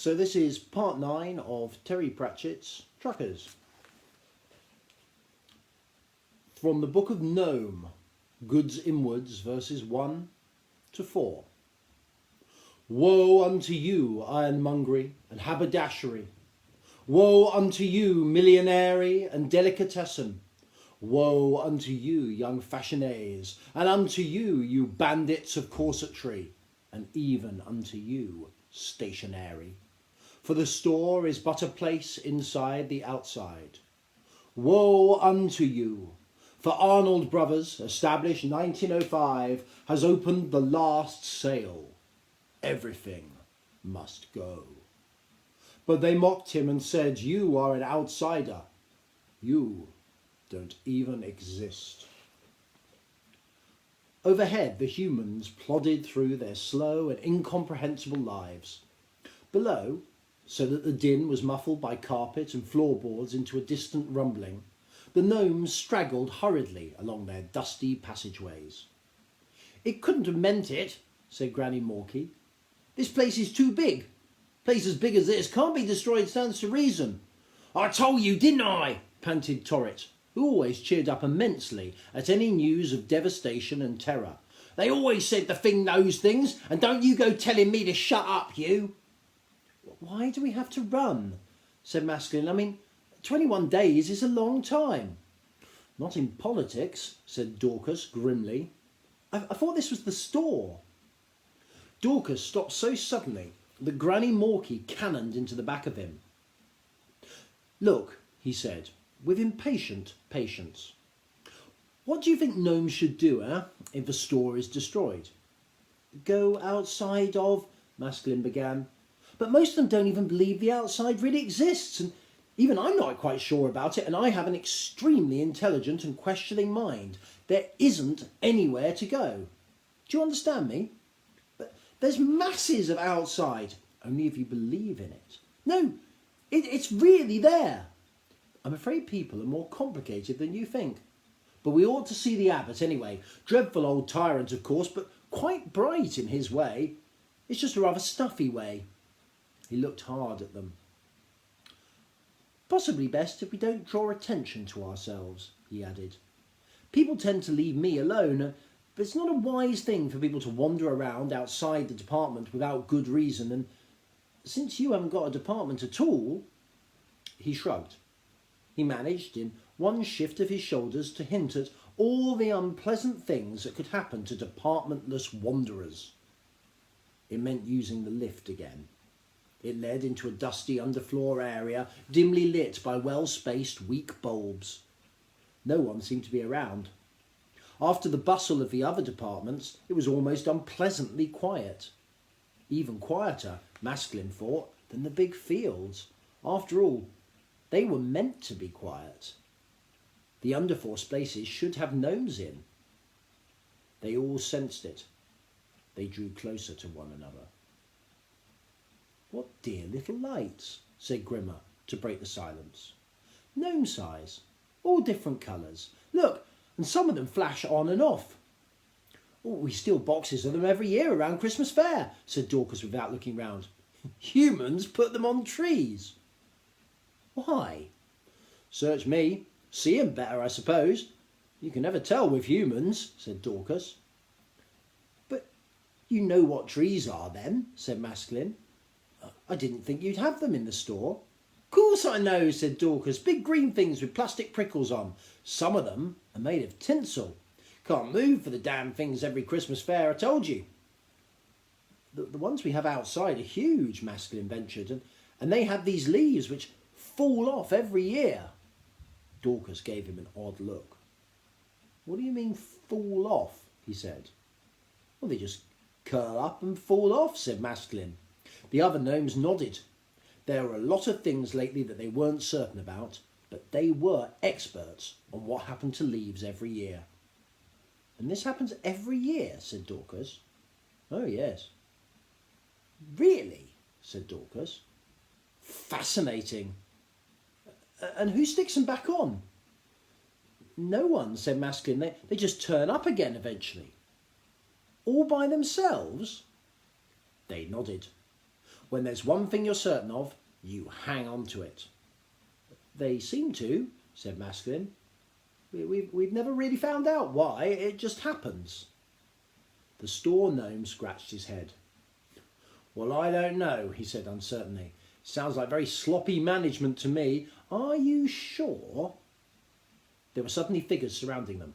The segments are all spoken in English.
So this is part 9 of Terry Pratchett's Truckers. From the Book of Gnome, Goods Inwards, verses 1 to 4. Woe unto you, ironmongery and haberdashery! Woe unto you, millionairy and delicatessen! Woe unto you, young fashionays, and unto you, you bandits of corsetry, and even unto you, stationary. For the store is but a place inside the outside. Woe unto you! For Arnold Brothers, established 1905, has opened the last sale. Everything must go. But they mocked him and said, you are an outsider. You don't even exist. Overhead, the humans plodded through their slow and incomprehensible lives. Below, so that the din was muffled by carpet and floorboards into a distant rumbling, the gnomes straggled hurriedly along their dusty passageways. It couldn't have meant it, said Granny Morky. This place is too big. A place as big as this can't be destroyed, stands to reason. I told you, didn't I? Panted Torrit, who always cheered up immensely at any news of devastation and terror. They always said the thing knows things, and don't you go telling me to shut up, you. Why do we have to run? Said Masculine. I mean, 21 days is a long time. Not in politics, said Dorcas grimly. I thought this was the store. Dorcas stopped so suddenly that Granny Morky cannoned into the back of him. Look, he said, with impatient patience. What do you think gnomes should do, if a store is destroyed? Go outside of, Masculine began. But most of them don't even believe the outside really exists, and even I'm not quite sure about it, and I have an extremely intelligent and questioning mind. There isn't anywhere to go. Do you understand me? But there's masses of outside, only if you believe in it. No, it's really there. I'm afraid people are more complicated than you think. But we ought to see the abbot anyway. Dreadful old tyrant, of course, but quite bright in his way. It's just a rather stuffy way. He looked hard at them. Possibly best if we don't draw attention to ourselves, he added. People tend to leave me alone, but it's not a wise thing for people to wander around outside the department without good reason, and since you haven't got a department at all, he shrugged. He managed, in one shift of his shoulders, to hint at all the unpleasant things that could happen to departmentless wanderers. It meant using the lift again. It led into a dusty underfloor area, dimly lit by well-spaced weak bulbs. No one seemed to be around. After the bustle of the other departments, it was almost unpleasantly quiet. Even quieter, Masculine thought, than the big fields. After all, they were meant to be quiet. The underforce places should have gnomes in. They all sensed it. They drew closer to one another. What dear little lights, said Grimmer, to break the silence. Gnome size, all different colours. Look, and some of them flash on and off. Oh, we steal boxes of them every year around Christmas Fair, said Dorcas without looking round. Humans put them on trees. Why? Search me. See 'em better, I suppose. You can never tell with humans, said Dorcas. But you know what trees are then, said Masculine. I didn't think you'd have them in the store. Course I know, said Dorcas. Big green things with plastic prickles on. Some of them are made of tinsel. Can't move for the damn things every Christmas Fair, I told you. The ones we have outside are huge, Masculine ventured, and they have these leaves which fall off every year. Dorcas gave him an odd look. What do you mean fall off? He said. Well, they just curl up and fall off, said Masculine. The other gnomes nodded. There were a lot of things lately that they weren't certain about, but they were experts on what happened to leaves every year. And this happens every year, said Dorcas. Oh, yes. Really? Said Dorcas. Fascinating. And who sticks them back on? No one, said Masculine. They just turn up again eventually. All by themselves? They nodded. When there's one thing you're certain of, you hang on to it. They seem to, said Masculine. We've never really found out why, it just happens. The store gnome scratched his head. Well, I don't know, he said uncertainly. Sounds like very sloppy management to me. Are you sure? There were suddenly figures surrounding them.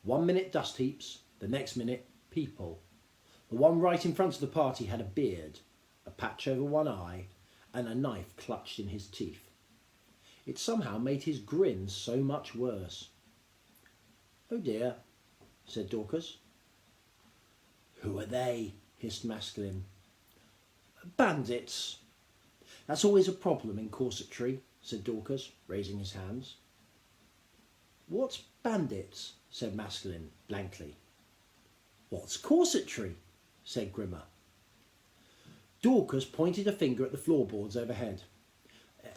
1 minute dust heaps, the next minute people. The one right in front of the party had a beard, a patch over one eye, and a knife clutched in his teeth. It somehow made his grin so much worse. Oh dear, said Dorcas. Who are they? Hissed Masculine. Bandits. That's always a problem in corsetry, said Dorcas, raising his hands. What's bandits? Said Masculine blankly. What's corsetry? Said Grimmer. Dorcas pointed a finger at the floorboards overhead.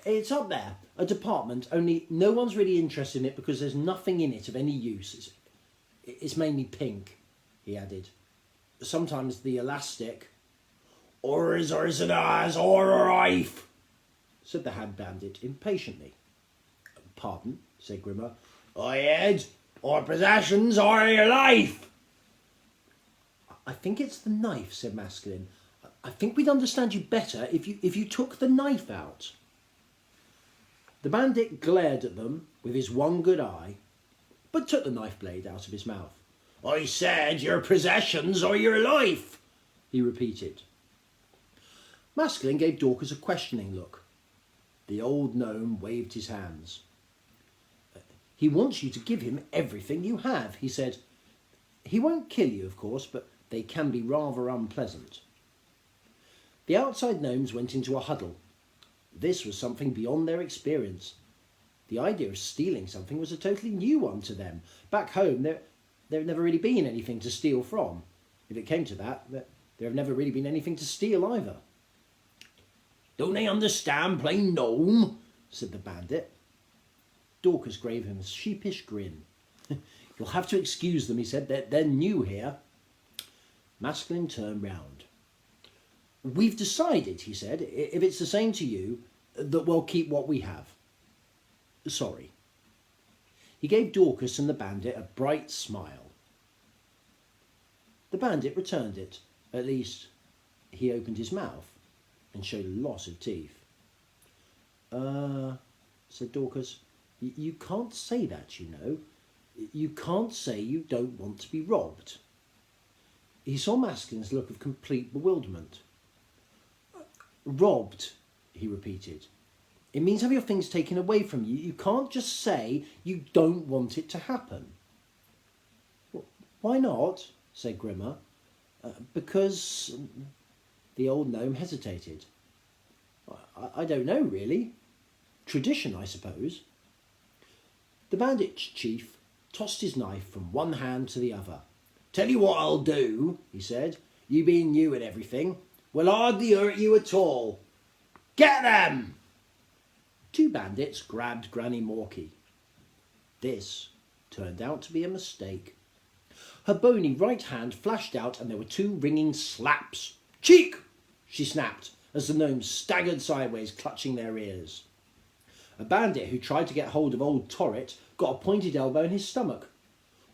It's up there, a department, only no one's really interested in it because there's nothing in it of any use. It's mainly pink, he added. Sometimes the elastic. Or is it ours or a life? Said the Hand Bandit impatiently. Pardon, said Grimmer. I heard, or possessions or your life. I think it's the knife, said Masculine. I think we'd understand you better if you took the knife out. The bandit glared at them with his one good eye, but took the knife blade out of his mouth. I said your possessions or your life, he repeated. Masculine gave Dorcas a questioning look. The old gnome waved his hands. He wants you to give him everything you have, he said. He won't kill you, of course, but they can be rather unpleasant. The outside gnomes went into a huddle. This was something beyond their experience. The idea of stealing something was a totally new one to them. Back home, there had never really been anything to steal from. If it came to that, there have never really been anything to steal either. Don't they understand plain gnome? Said the bandit. Dorcas gave him a sheepish grin. You'll have to excuse them, he said. They're new here. Masculine turned round. We've decided, he said, if it's the same to you, that we'll keep what we have. Sorry. He gave Dorcas and the bandit a bright smile. The bandit returned it. At least, he opened his mouth and showed a lot of teeth. Said Dorcas, you can't say that, you know. You can't say you don't want to be robbed. He saw Masculine's look of complete bewilderment. Robbed, he repeated. It means have your things taken away from you. You can't just say you don't want it to happen. Why not? Said Grimmer. Because... The old gnome hesitated. I don't know, really. Tradition, I suppose. The bandit chief tossed his knife from one hand to the other. Tell you what I'll do, he said. You being new and everything, will hardly hurt you at all. Get them! 2 bandits grabbed Granny Morky. This turned out to be a mistake. Her bony right hand flashed out and there were 2 ringing slaps. Cheek! She snapped as the gnomes staggered sideways, clutching their ears. A bandit who tried to get hold of old Torrit got a pointed elbow in his stomach.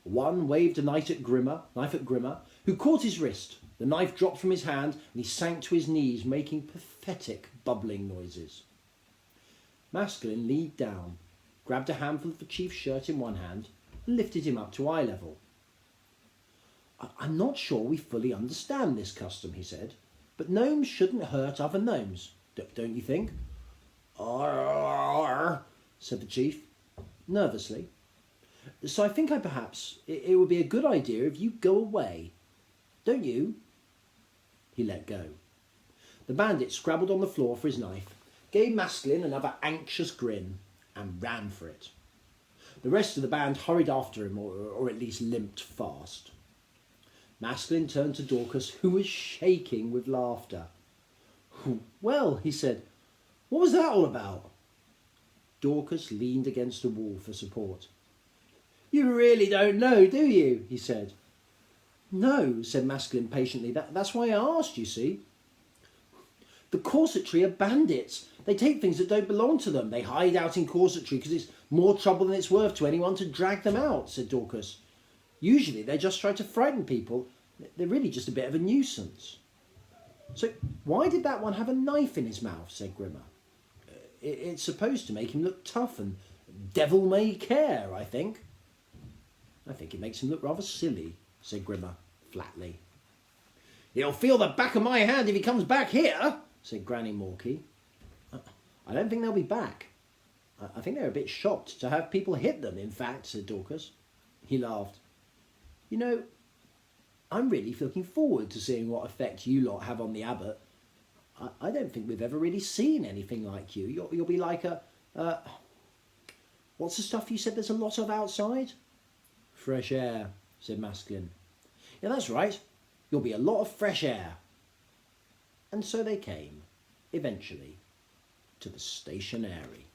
One waved a knife at Grimmer, who caught his wrist. The knife dropped from his hand and he sank to his knees, making pathetic bubbling noises. Masculine leaned down, grabbed a handful of the chief's shirt in one hand and lifted him up to eye level. I'm not sure we fully understand this custom, he said, but gnomes shouldn't hurt other gnomes, don't you think? Arr, said the chief, nervously. So I think perhaps it would be a good idea if you go away. Don't you? He let go. The bandit scrabbled on the floor for his knife, gave Masculine another anxious grin, and ran for it. The rest of the band hurried after him, or at least limped fast. Masculine turned to Dorcas, who was shaking with laughter. Well, he said, what was that all about? Dorcas leaned against the wall for support. You really don't know, do you? He said. No, said Masculine patiently. That's why I asked, you see. The corsetry are bandits. They take things that don't belong to them. They hide out in corsetry because it's more trouble than it's worth to anyone to drag them out, said Dorcas. Usually they just try to frighten people. They're really just a bit of a nuisance. So why did that one have a knife in his mouth, said Grimmer. It's supposed to make him look tough and devil-may-care, I think. I think it makes him look rather silly, said Grimmer flatly. He'll feel the back of my hand if he comes back here, said Granny Morky. I don't think they'll be back. I think they're a bit shocked to have people hit them, in fact, said Dorcas. He laughed. You know, I'm really looking forward to seeing what effect you lot have on the abbot. I don't think we've ever really seen anything like you. You'll be like what's the stuff you said there's a lot of outside? Fresh air, said Masklin. Yeah, that's right. You'll be a lot of fresh air. And so they came, eventually, to the stationery.